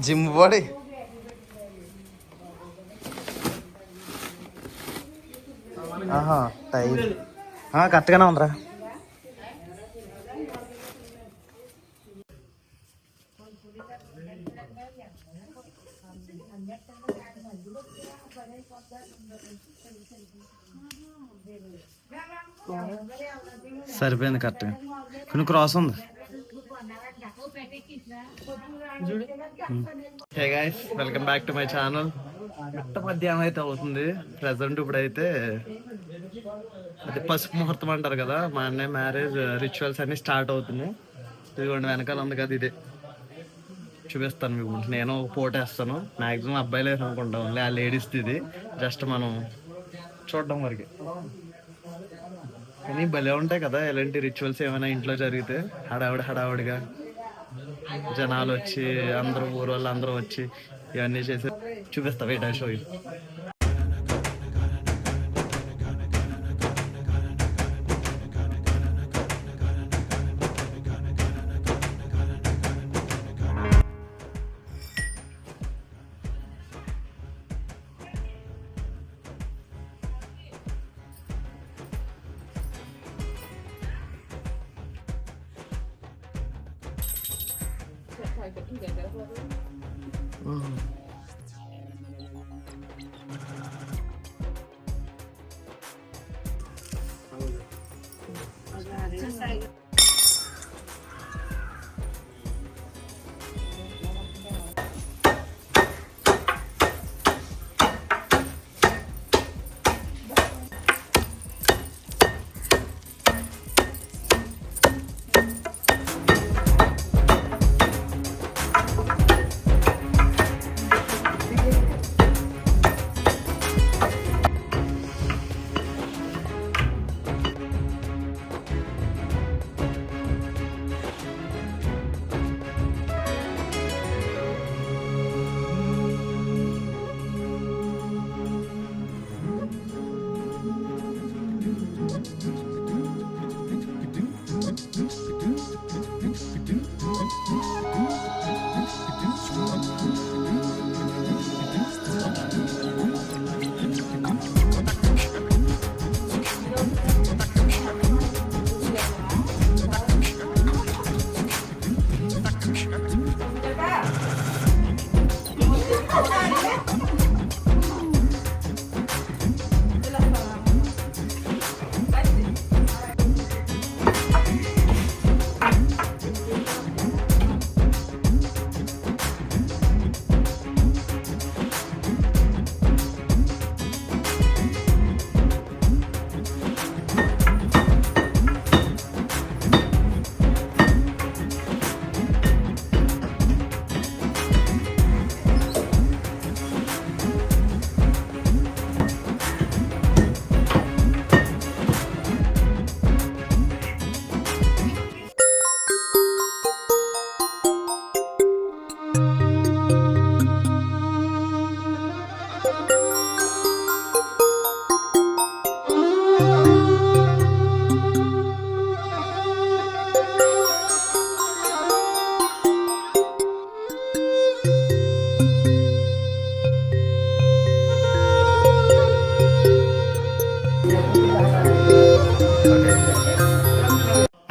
Gym body. ఆహా tyre కరెక్ట్గానే ఉందిరా. సరిపోయింది కరెక్ట్గా. కొన్ని క్రాస్ ఉంది. Hey guys, welcome back to my channel. మధ్యాహ్నం అయితే అవుతుంది ప్రజెంట్. ఇప్పుడైతే అది పసుపు ముహూర్తం అంటారు కదా, మా అన్నయ్య మ్యారేజ్ రిచువల్స్ అన్ని స్టార్ట్ అవుతున్నాయి. ఇదిగోండి వెనకాల ఉంది కదా, ఇదే చూపిస్తాను మీకు. నేను ఒక ఫోటో వేస్తాను. మ్యాక్సిమం అబ్బాయిలు వేసి అనుకుంటాం, ఆ లేడీస్ది ఇది. జస్ట్ మనం చూడడం వరకు. కానీ భలే ఉంటాయి కదా ఇలాంటి రిచువల్స్ ఏమైనా ఇంట్లో జరిగితే. హడావుడిగా జనాలు వచ్చి, అందరూ ఊరు వాళ్ళు అందరూ వచ్చి ఇవన్నీ చేసి చూపిస్తా. Wait I show you.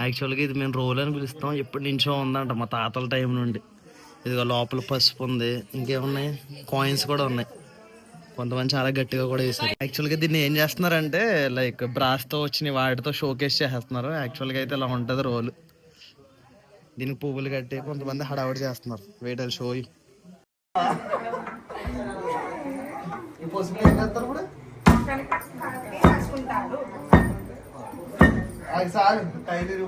యాక్చువల్గా ఇది మేము రోల్ అని పిలుస్తాం. ఎప్పటి నుంచో ఉందంట, మా తాతల టైం నుండి. ఇదిగో లోపల పసుపు ఉంది, ఇంకేమున్నాయి కాయిన్స్ కూడా ఉన్నాయి. కొంతమంది చాలా గట్టిగా కూడా వేసారు. యాక్చువల్గా దీన్ని ఏం చేస్తున్నారంటే లైక్ బ్రాస్తో వచ్చిన వాటితో షోకేస్ చేసేస్తున్నారు. యాక్చువల్గా అయితే ఇలా ఉంటుంది రోల్. దీనికి పువ్వులు కట్టి కొంతమంది హడావుడి చేస్తున్నారు. Wait show you. టైలర్